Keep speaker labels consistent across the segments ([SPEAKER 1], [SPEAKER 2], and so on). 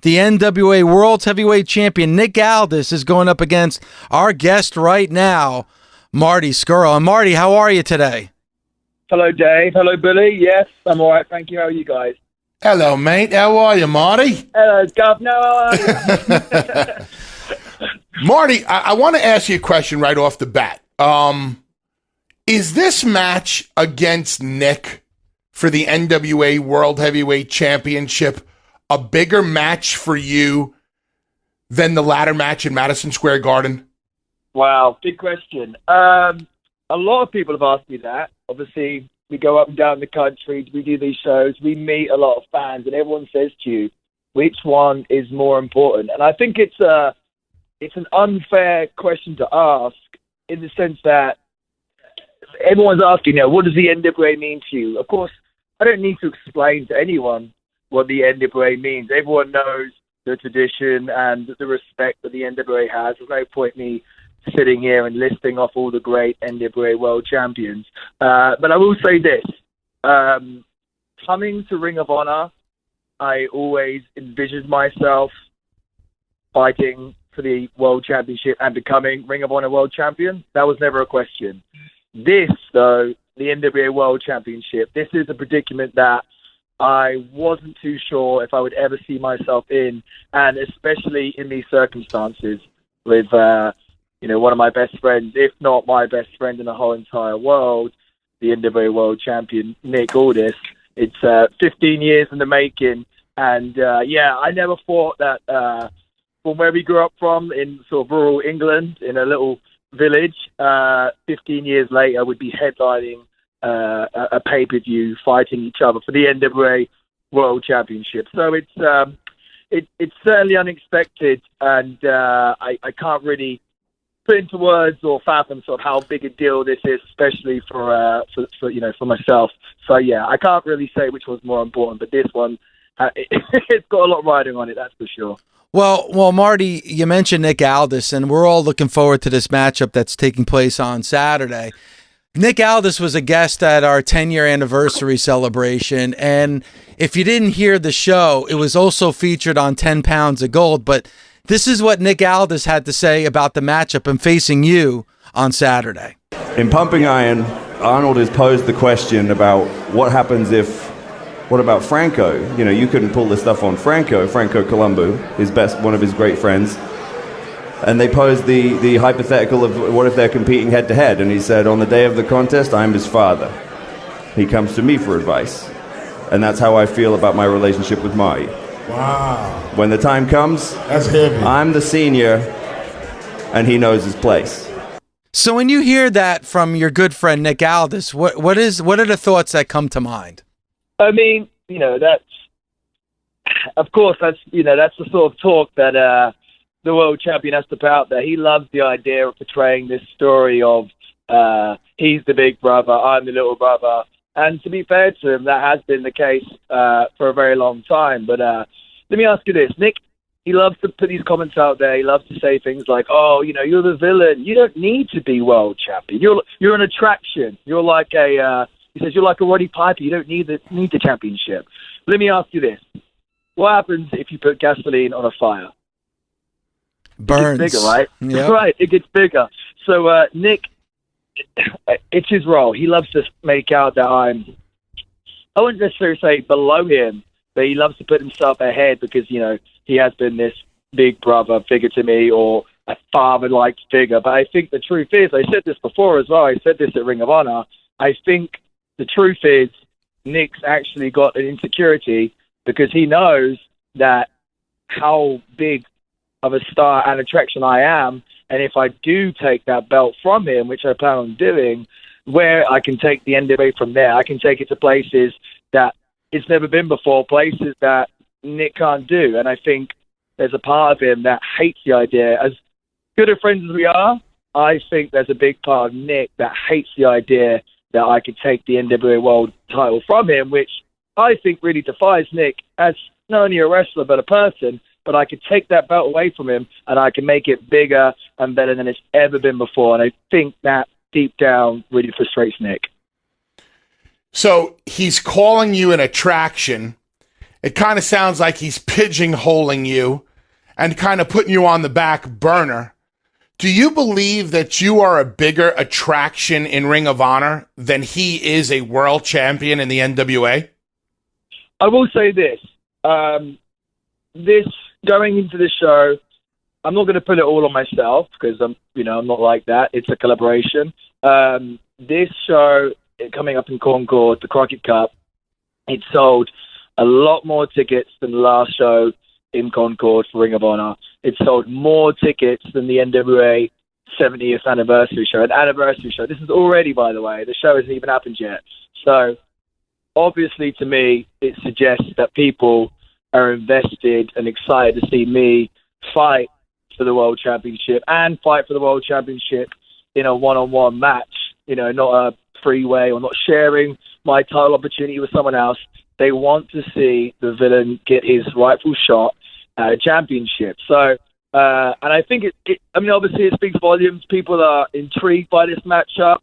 [SPEAKER 1] The NWA World Heavyweight Champion Nick Aldis is going up against our guest right now, Marty Scurll. And Marty, how are you today?
[SPEAKER 2] Hello, Dave. Hello, Billy. Yes, I'm all right. Thank you. How are you guys?
[SPEAKER 3] Hello, mate. How are you, Marty?
[SPEAKER 2] Hello, Governor. How are you?
[SPEAKER 3] Marty, I want to ask you a question right off the bat. Is this match against Nick for the NWA World Heavyweight Championship a bigger match for you than the ladder match in Madison Square Garden?
[SPEAKER 2] Wow, big question. A lot of people have asked me that. Obviously, we go up and down the country, we do these shows, we meet a lot of fans, and everyone says to you, which one is more important? And I think it's an unfair question to ask in the sense that everyone's asking, what does the NWA mean to you? Of course, I don't need to explain to anyone what the NWA means. Everyone knows the tradition and the respect that the NWA has. There's no point me sitting here and listing off all the great NWA world champions. But I will say this. Coming to Ring of Honor, I always envisioned myself fighting for the world championship and becoming Ring of Honor world champion. That was never a question. This, though, the NWA World Championship, this is a predicament that I wasn't too sure if I would ever see myself in, and especially in these circumstances with, one of my best friends, if not my best friend in the whole entire world, the NWA World Champion, Nick Aldis. It's 15 years in the making, and I never thought that from where we grew up from in sort of rural England, in a little village, 15 years later, would be headlining a pay-per-view, fighting each other for the NWA World Championship. So it's certainly unexpected, and I can't really put into words or fathom sort of how big a deal this is, especially for myself. So I can't really say which one's more important, but this one, it's got a lot riding on it, that's for sure.
[SPEAKER 1] Well, Marty, you mentioned Nick Aldis, and we're all looking forward to this matchup that's taking place on Saturday. Nick Aldis was a guest at our 10-year anniversary celebration, and if you didn't hear the show, it was also featured on 10 Pounds of Gold, but this is what Nick Aldis had to say about the matchup and facing you on Saturday.
[SPEAKER 4] In Pumping Iron, Arnold has posed the question about what about Franco? You couldn't pull this stuff on Franco Columbu, one of his great friends. And they posed the hypothetical of what if they're competing head to head? And he said, on the day of the contest, I'm his father. He comes to me for advice. And that's how I feel about my relationship with Marty.
[SPEAKER 3] Wow.
[SPEAKER 4] When the time comes,
[SPEAKER 3] that's heavy.
[SPEAKER 4] I'm the senior, and he knows his place.
[SPEAKER 1] So when you hear that from your good friend Nick Aldis, what are the thoughts that come to mind?
[SPEAKER 2] I mean, that's the sort of talk that the world champion has to put out there. He loves the idea of portraying this story of he's the big brother, I'm the little brother. And to be fair to him, that has been the case for a very long time. But let me ask you this. Nick, he loves to put these comments out there. He loves to say things like, you're the villain. You don't need to be world champion. You're an attraction. You're like he says, you're like a Roddy Piper. You don't need the championship. Let me ask you this. What happens if you put gasoline on a fire?
[SPEAKER 1] Burns.
[SPEAKER 2] It gets bigger, right?
[SPEAKER 1] Yep.
[SPEAKER 2] Right, it gets bigger. So, Nick, it's his role. He loves to make out that I wouldn't necessarily say below him, but he loves to put himself ahead because, he has been this big brother figure to me or a father-like figure. But I think the truth is, I said this before as well, I said this at Ring of Honor, I think the truth is Nick's actually got an insecurity because he knows that how big of a star and attraction I am, and if I do take that belt from him, which I plan on doing, where I can take the NWA from there, I can take it to places that it's never been before, places that Nick can't do. And I think there's a part of him that hates the idea. As good of friends as we are, I think there's a big part of Nick that hates the idea that I could take the NWA World title from him, which I think really defies Nick as not only a wrestler but a person. But I could take that belt away from him and I can make it bigger and better than it's ever been before. And I think that deep down really frustrates Nick.
[SPEAKER 3] So he's calling you an attraction, it kind of sounds like he's pigeonholing you and kind of putting you on the back burner. Do you believe that you are a bigger attraction in Ring of Honor than he is a world champion in the NWA?
[SPEAKER 2] I will say this. This going into the show, I'm not going to put it all on myself because I'm not like that. It's a collaboration. This show coming up in Concord, the Crockett Cup, it sold a lot more tickets than the last show in Concord for Ring of Honor. It sold more tickets than the NWA 70th anniversary show. An anniversary show. This is already, by the way, the show hasn't even happened yet. So obviously, to me, it suggests that people are invested and excited to see me fight for the World Championship and fight for the World Championship in a one-on-one match, not a freeway or not sharing my title opportunity with someone else. They want to see the villain get his rightful shot at a championship. So, and I think obviously it speaks volumes. People are intrigued by this matchup.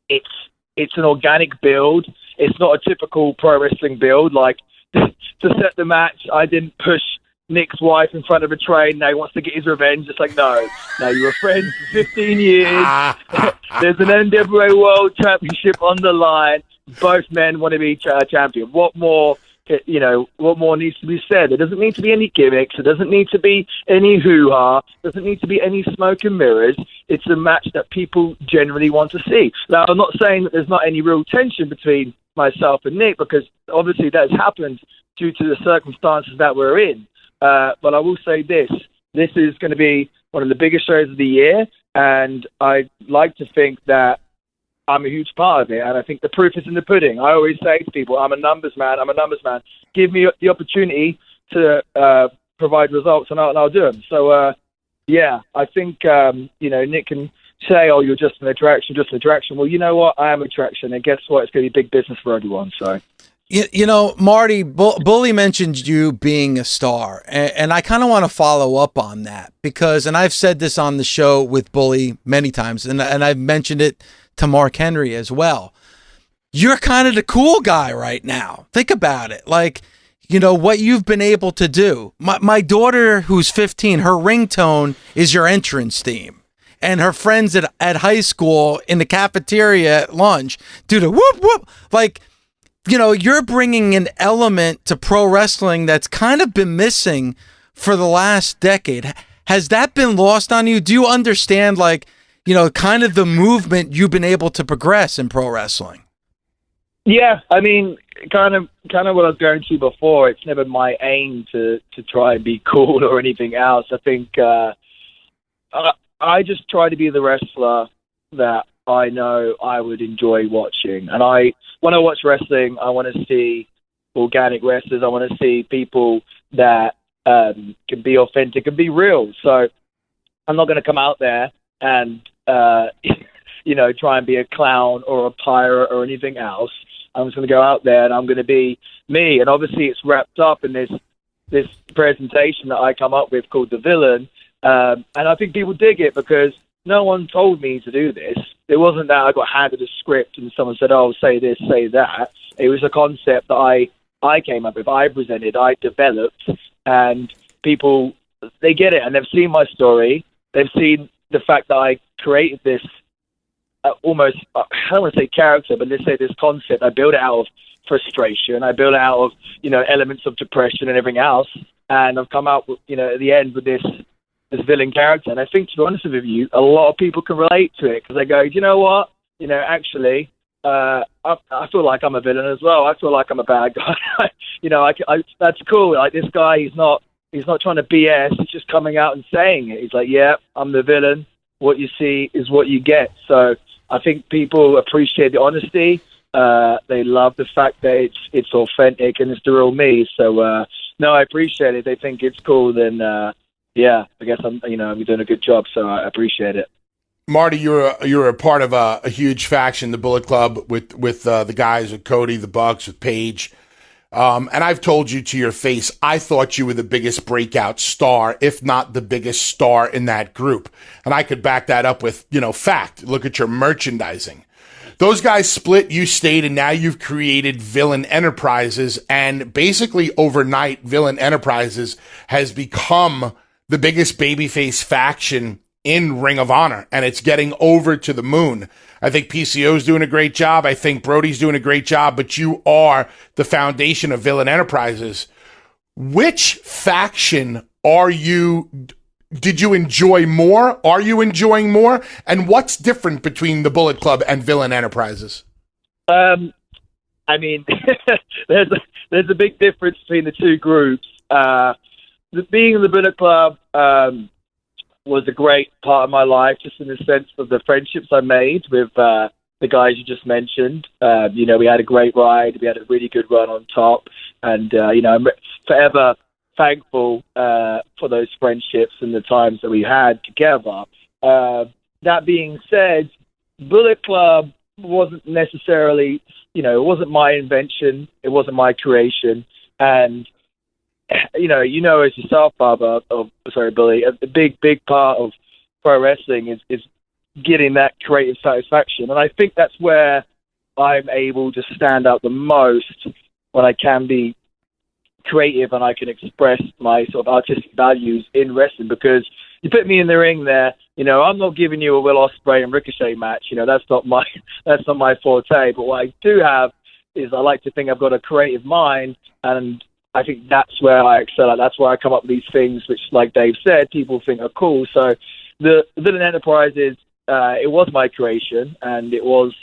[SPEAKER 2] It's an organic build. It's not a typical pro wrestling build. Like, to set the match, I didn't push Nick's wife in front of a train. Now he wants to get his revenge. It's like, no, you were friends for 15 years. There's an NWA World Championship on the line. Both men want to be champion. What more needs to be said? There doesn't need to be any gimmicks. There doesn't need to be any hoo-ha. There doesn't need to be any smoke and mirrors. It's a match that people generally want to see. Now, I'm not saying that there's not any real tension between myself and Nick, because obviously that has happened due to the circumstances that we're in. But I will say this is going to be one of the biggest shows of the year, and I like to think that I'm a huge part of it, and I think the proof is in the pudding. I always say to people, I'm a numbers man. Give me the opportunity to provide results, and I'll do them. So, I think, Nick can say, oh, you're just an attraction. Well, you know what? I am an attraction, and guess what? It's going to be big business for everyone, so...
[SPEAKER 1] Marty, Bully mentioned you being a star, and I kind of want to follow up on that because, and I've said this on the show with Bully many times, and I've mentioned it to Mark Henry as well. You're kind of the cool guy right now. Think about it. Like, what you've been able to do. My daughter, who's 15, her ringtone is your entrance theme. And her friends at high school in the cafeteria at lunch do the whoop, whoop. Like, you're bringing an element to pro wrestling that's kind of been missing for the last decade. Has that been lost on you? Do you understand, kind of the movement you've been able to progress in pro wrestling?
[SPEAKER 2] Yeah, I mean, kind of what I was going to before. It's never my aim to try and be cool or anything else. I think I just try to be the wrestler that I know I would enjoy watching. And when I watch wrestling, I want to see organic wrestlers. I want to see people that can be authentic and be real. So I'm not going to come out there and, try and be a clown or a pirate or anything else. I'm just going to go out there and I'm going to be me. And obviously it's wrapped up in this presentation that I come up with called The Villain. And I think people dig it because no one told me to do this. It wasn't that I got handed a script and someone said, oh, say this, say that. It was a concept that I came up with, I presented, I developed, and people, they get it, and they've seen my story. They've seen the fact that I created this almost, I don't want to say character, but let's say this concept. I built it out of frustration. I built it out of, elements of depression and everything else. And I've come out with, at the end with this villain character. And I think, to be honest with you, a lot of people can relate to it because they go, you know what? Actually, I feel like I'm a villain as well. I feel like I'm a bad guy. That's cool. Like, this guy, he's not trying to BS. He's just coming out and saying it. He's like, yeah, I'm the villain. What you see is what you get. So I think people appreciate the honesty. They love the fact that it's authentic and it's the real me. So, no, I appreciate it. They think it's cool. Then, I guess I'm doing a good job. So I appreciate it.
[SPEAKER 3] Marty, you're a part of a huge faction, the Bullet Club, with the guys, with Cody, the Bucks, with Paige. And I've told you to your face, I thought you were the biggest breakout star, if not the biggest star in that group. And I could back that up with, fact. Look at your merchandising. Those guys split, you stayed, and now you've created Villain Enterprises. And basically overnight, Villain Enterprises has become the biggest babyface faction in Ring of Honor, and it's getting over to the moon. I think PCO's doing a great job. I think Brody's doing a great job, but you are the foundation of Villain Enterprises. Which faction did you enjoy more? Are you enjoying more? And what's different between the Bullet Club and Villain Enterprises?
[SPEAKER 2] I mean, there's a big difference between the two groups. Being in the Bullet Club was a great part of my life, just in the sense of the friendships I made with the guys you just mentioned. We had a great ride. We had a really good run on top. And, I'm forever thankful for those friendships and the times that we had together. That being said, Bullet Club wasn't necessarily, it wasn't my invention. It wasn't my creation. And, as yourself, Billy, a big part of pro wrestling is getting that creative satisfaction. And I think that's where I'm able to stand out the most, when I can be creative and I can express my sort of artistic values in wrestling. Because you put me in the ring there, I'm not giving you a Will Ospreay and Ricochet match. That's not my forte. But what I do have is, I like to think I've got a creative mind, and I think that's where I excel at. That's where I come up with these things, which, like Dave said, people think are cool. So the Villain Enterprises, it was my creation, and it was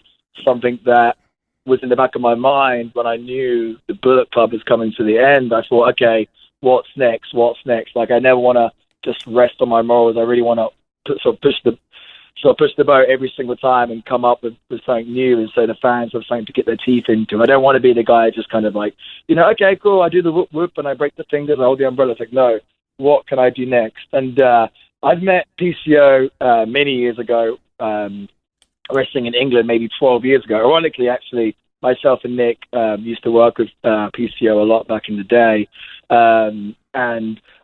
[SPEAKER 2] something that was in the back of my mind when I knew the Bullet Club was coming to the end. I thought, okay, what's next? Like, I never want to just rest on my morals. I really want to push the boat every single time and come up with something new, and so the fans have something to get their teeth into. I don't want to be the guy just kind of like, okay, cool, I do the whoop whoop and I break the fingers, I hold the umbrella. It's like, no, what can I do next? And I've met PCO many years ago, wrestling in England, maybe 12 years ago. Ironically, actually, myself and Nick used to work with PCO a lot back in the day. And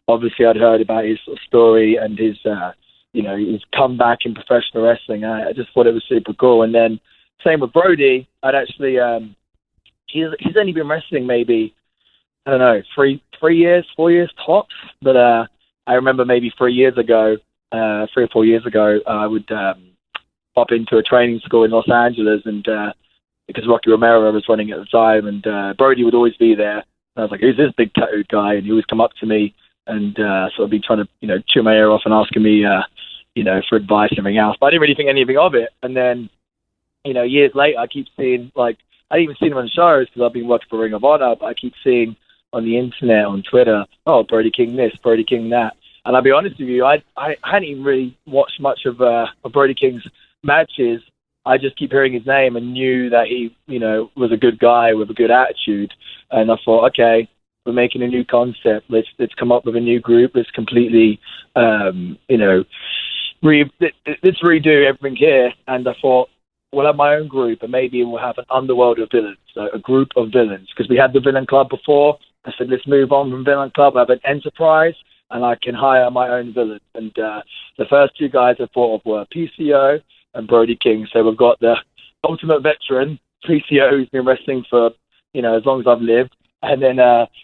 [SPEAKER 2] obviously I'd heard about his story and his comeback in professional wrestling. I just thought it was super cool. And then same with Brody. I'd actually, he's only been wrestling maybe, I don't know, 4 years tops. But I remember maybe 3 or 4 years ago, I would pop into a training school in Los Angeles, and because Rocky Romero was running at the time, and Brody would always be there. And I was like, who's this big tattooed guy? And he would come up to me and sort of be trying to, chew my ear off and asking me, for advice and everything else. But I didn't really think anything of it. And then, years later, I keep seeing, I didn't even see him on shows because I've been working for Ring of Honor, but I keep seeing on the internet, on Twitter, oh, Brody King this, Brody King that. And I'll be honest with you, I hadn't even really watched much of Brody King's matches. I just keep hearing his name and knew that he, was a good guy with a good attitude. And I thought, okay, we're making a new concept. Let's come up with a new group. Let's completely, let's redo everything here. And I thought, we'll have my own group, and maybe we'll have an underworld of villains, so a group of villains. Because we had the Villain Club before. I said, let's move on from Villain Club. I have an enterprise, and I can hire my own villains. And the first two guys I thought of were PCO and Brody King. So we've got the ultimate veteran, PCO, who's been wrestling for, as long as I've lived. And then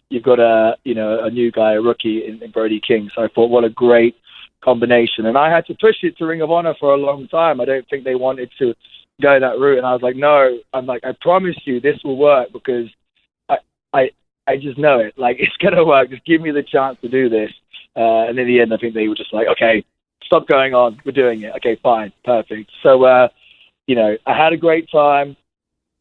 [SPEAKER 2] you've got a new guy, a rookie in Brody King. So I thought, what a great combination. And I had to push it to Ring of Honor for a long time. I don't think they wanted to go that route. And I was like, no, I promise you this will work, because I just know it. Like, it's going to work. Just give me the chance to do this. And in the end, I think they were just like, okay, stop going on. We're doing it. Okay, fine. Perfect. So, I had a great time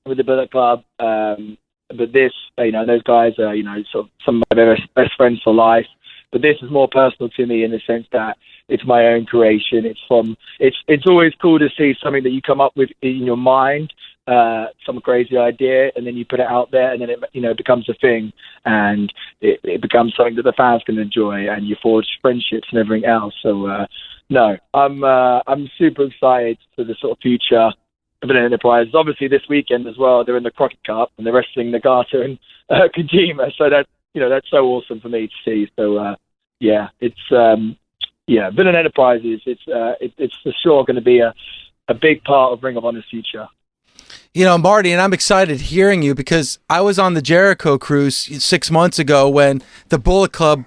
[SPEAKER 2] with the Bullet Club. But this, those guys are, sort of some of my best friends for life. But this is more personal to me in the sense that it's my own creation. It's always cool to see something that you come up with in your mind, some crazy idea, and then you put it out there, and then it becomes a thing, and it becomes something that the fans can enjoy, and you forge friendships and everything else. So no, I'm super excited for the sort of future of an enterprise. Obviously, this weekend as well, they're in the Crockett Cup and they're wrestling Nagata and Kojima. So that's so awesome for me to see. So Villain Enterprises. It's for sure going to be a big part of Ring of Honor's future.
[SPEAKER 1] Marty, and I'm excited hearing you because I was on the Jericho cruise 6 months ago when the Bullet Club,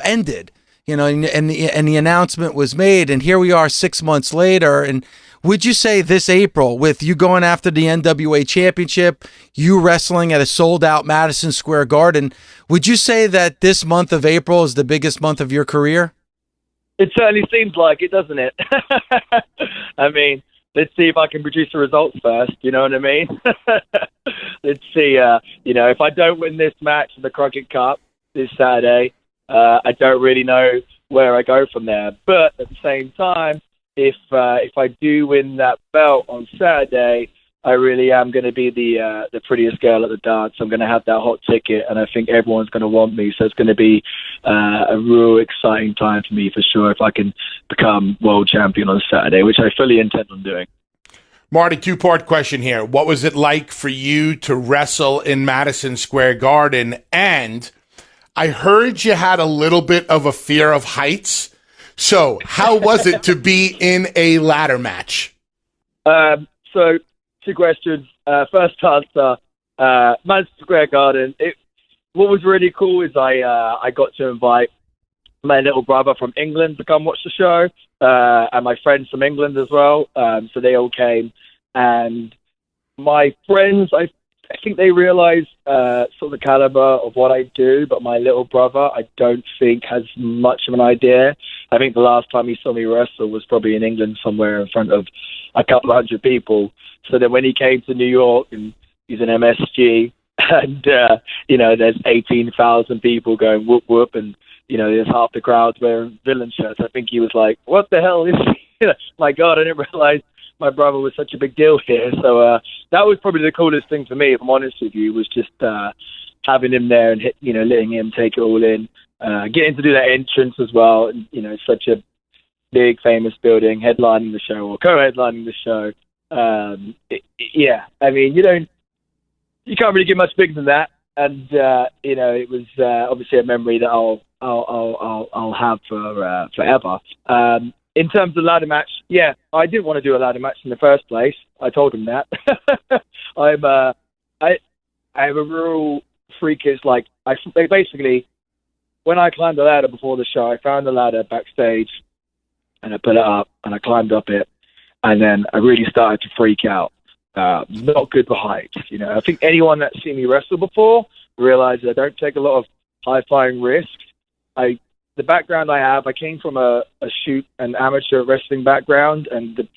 [SPEAKER 1] ended, and the announcement was made, and here we are 6 months later. And would you say this April, with you going after the NWA championship, you wrestling at a sold-out Madison Square Garden, would you say that this month of April is the biggest month of your career?
[SPEAKER 2] It certainly seems like it, doesn't it? I mean, let's see if I can produce the results first. You know what I mean? Let's see. If I don't win this match in the Crockett Cup this Saturday, I don't really know where I go from there. But at the same time, if I do win that belt on Saturday, I really am going to be the prettiest girl at the dance. I'm going to have that hot ticket, and I think everyone's going to want me. So it's going to be a real exciting time for me, for sure, if I can become world champion on Saturday, which I fully intend on doing.
[SPEAKER 3] Marty, two-part question here. What was it like for you to wrestle in Madison Square Garden? And I heard you had a little bit of a fear of heights. So how was it to be in a ladder match?
[SPEAKER 2] So, two questions. First answer, Madison Square Garden. What was really cool is I got to invite my little brother from England to come watch the show, and my friends from England as well. So they all came, and my friends, I think they realized sort of the caliber of what I do, but my little brother, I don't think has much of an idea. I think the last time he saw me wrestle was probably in England somewhere in front of a couple of hundred people. So then when he came to New York, and he's an MSG, and, there's 18,000 people going whoop whoop, and, there's half the crowd wearing villain shirts, I think he was like, what the hell is my God, I didn't realize my brother was such a big deal here. So that was probably the coolest thing for me, if I'm honest with you, was just having him there and, letting him take it all in, getting to do that entrance as well. And, it's such a big, famous building, headlining the show or co-headlining the show. I mean, you can't really get much bigger than that. And, it was obviously a memory that I'll have for forever. In terms of ladder match, I didn't want to do a ladder match in the first place. I told him that. I have a real freakish, basically, when I climbed the ladder before the show, I found the ladder backstage, and I put it up, and I climbed up it, and then I really started to freak out. Not good for heights. I think anyone that's seen me wrestle before realizes I don't take a lot of high-flying risks. The background I have, I came from a shoot and amateur wrestling background, and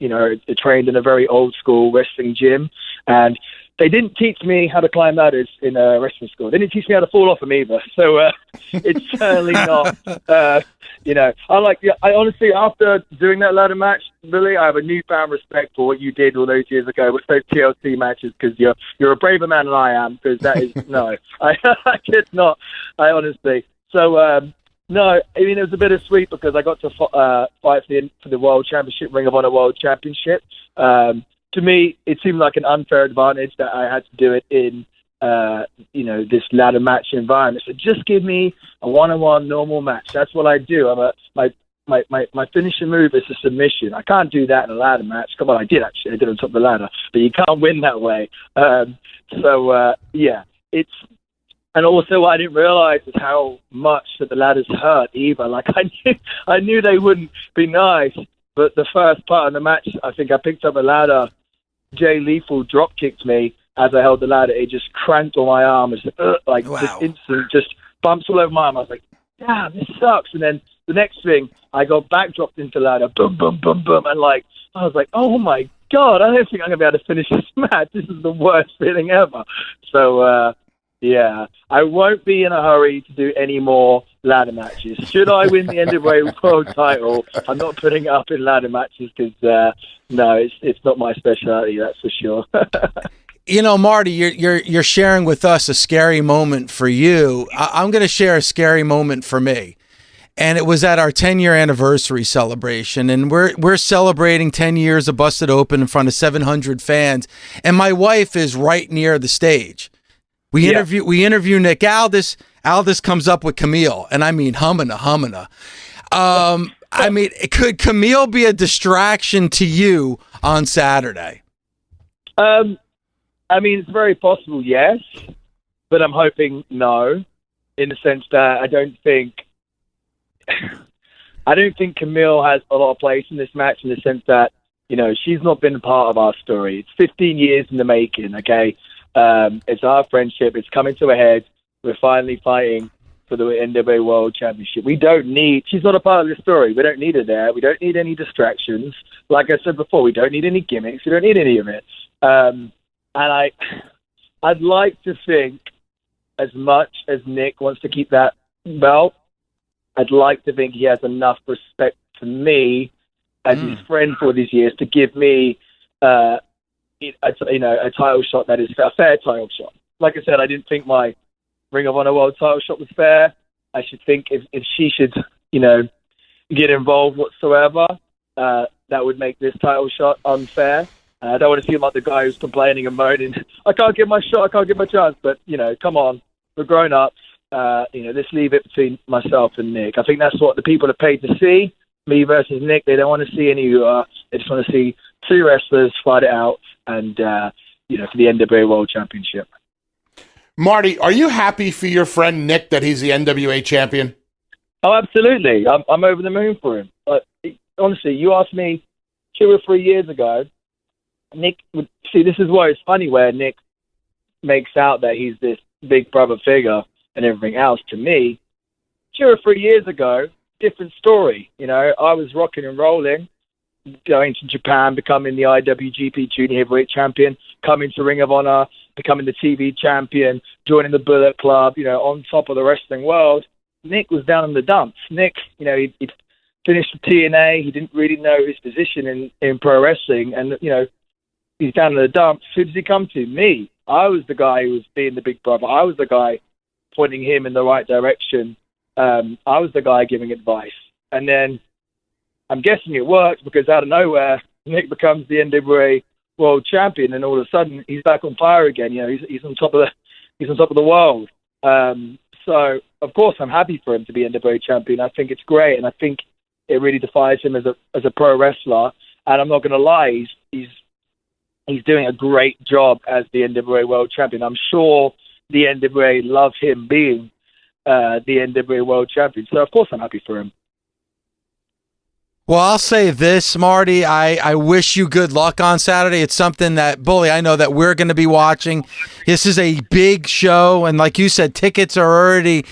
[SPEAKER 2] trained in a very old school wrestling gym, and they didn't teach me how to climb ladders in a wrestling school. They didn't teach me how to fall off them either. So it's certainly not. I honestly, after doing that ladder match, Billy, I have a newfound respect for what you did all those years ago with those TLC matches, because you're a braver man than I am. Because that is I could not. I honestly. So. No, I mean, it was a bit sweet because I got to fight for the World Championship, Ring of Honor World Championship. To me, it seemed like an unfair advantage that I had to do it in, this ladder match environment. So just give me a one-on-one normal match. That's what I do. My finishing move is a submission. I can't do that in a ladder match. Come on, I did actually. I did on top of the ladder, but you can't win that way. It's. And also, what I didn't realize is how much that the ladders hurt either. I knew they wouldn't be nice, but the first part of the match, I think I picked up a ladder. Jay Lethal drop kicked me as I held the ladder. It just cranked on my arm. It's just instant, just bumps all over my arm. I was like, damn, this sucks. And then the next thing, I got back dropped into the ladder, boom, boom, boom, boom, and I was like, oh my God, I don't think I'm gonna be able to finish this match. This is the worst feeling ever. So. I won't be in a hurry to do any more ladder matches. Should I win the NWA World title, I'm not putting it up in ladder matches because, it's not my specialty, that's for sure.
[SPEAKER 1] Marty, you're sharing with us a scary moment for you. I'm going to share a scary moment for me. And it was at our 10-year anniversary celebration, and we're celebrating 10 years of Busted Open in front of 700 fans, and my wife is right near the stage. We interview Nick Aldis. Aldis comes up with Camille, and I mean humana. Could Camille be a distraction to you on Saturday?
[SPEAKER 2] I mean, it's very possible, yes, but I'm hoping no, in the sense that I don't think Camille has a lot of place in this match, in the sense that, she's not been a part of our story. It's 15 years in the making, okay? It's our friendship. It's coming to a head. We're finally fighting for the NWA World Championship. She's not a part of the story. We don't need her there. We don't need any distractions. Like I said before, we don't need any gimmicks. We don't need any of it. And I'd like to think, as much as Nick wants to keep that belt, I'd like to think he has enough respect for me as his friend for these years to give me a title shot that is a fair title shot. Like I said, I didn't think my Ring of Honor World title shot was fair. I should think if she should, get involved whatsoever, that would make this title shot unfair. I don't want to seem like the guy who's complaining and moaning, I can't get my shot, I can't get my chance. But, come on, we're grown-ups. Let's leave it between myself and Nick. I think that's what the people are paid to see, me versus Nick. They don't want to see any they just want to see two wrestlers fight it out and, for the NWA World Championship.
[SPEAKER 3] Marty, are you happy for your friend Nick that he's the NWA champion?
[SPEAKER 2] Oh, absolutely. I'm over the moon for him. But honestly, you asked me 2 or 3 years ago, Nick would see. This is why it's funny where Nick makes out that he's this big brother figure and everything else. To me, 2 or 3 years ago, different story. I was rocking and rolling, going to Japan, becoming the IWGP Junior Heavyweight Champion, coming to Ring of Honor, becoming the TV champion, joining the Bullet Club. On top of the wrestling world. Nick was down in the dumps. Nick, he'd finished with TNA. He didn't really know his position in pro wrestling, and he's down in the dumps. Who does he come to? Me. I was the guy who was being the big brother. I was the guy pointing him in the right direction. I was the guy giving advice. And then I'm guessing it worked, because out of nowhere, Nick becomes the NWA World Champion, and all of a sudden he's back on fire again. He's on top of the world. So of course I'm happy for him to be NWA Champion. I think it's great, and I think it really defines him as a pro wrestler. And I'm not going to lie, he's doing a great job as the NWA World Champion. I'm sure the NWA love him being the NWA World Champion. So, of course, I'm happy for him.
[SPEAKER 1] Well, I'll say this, Marty. I wish you good luck on Saturday. It's something that, Bully, I know that we're going to be watching. This is a big show, and like you said, tickets are already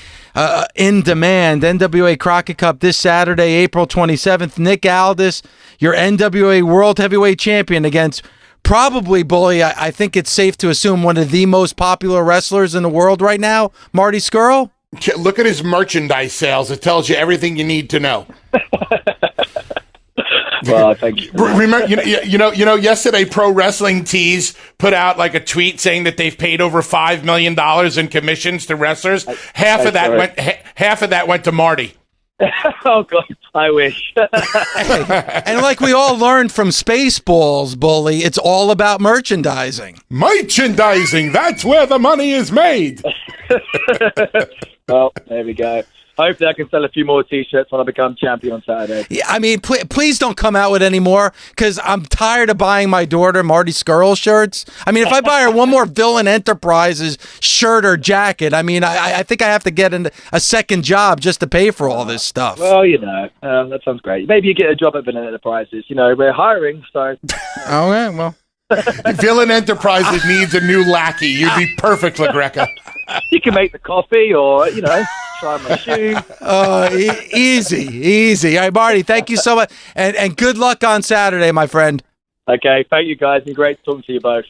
[SPEAKER 1] in demand. NWA Crockett Cup this Saturday, April 27th. Nick Aldis, your NWA World Heavyweight Champion, against probably, Bully, I think it's safe to assume one of the most popular wrestlers in the world right now, Marty Scurll.
[SPEAKER 3] Look at his merchandise sales. It tells you everything you need to know.
[SPEAKER 2] Well, thank you.
[SPEAKER 3] Remember, yesterday Pro Wrestling Tees put out like a tweet saying that they've paid over $5 million in commissions to wrestlers. Half of that went to Marty.
[SPEAKER 2] Oh God, I wish.
[SPEAKER 1] And like we all learned from Spaceballs, Bully, it's all about merchandising.
[SPEAKER 3] Merchandising, that's where the money is made.
[SPEAKER 2] Well, there we go. Hopefully I can sell a few more T-shirts when I become champion on Saturday.
[SPEAKER 1] Yeah, I mean, please don't come out with any more, because I'm tired of buying my daughter Marty Scurll shirts. I mean, if I buy her one more Villain Enterprises shirt or jacket, I mean, I think I have to get a second job just to pay for all this stuff.
[SPEAKER 2] Well, that sounds great. Maybe you get a job at Villain Enterprises. We're hiring, so.
[SPEAKER 1] All right, well.
[SPEAKER 3] Villain Enterprises needs a new lackey. You'd be perfect, LaGreca.
[SPEAKER 2] You can make the coffee or, try my shoe.
[SPEAKER 1] Easy. All right, Marty, thank you so much. And good luck on Saturday, my friend.
[SPEAKER 2] Okay, thank you guys, and great talking to you both.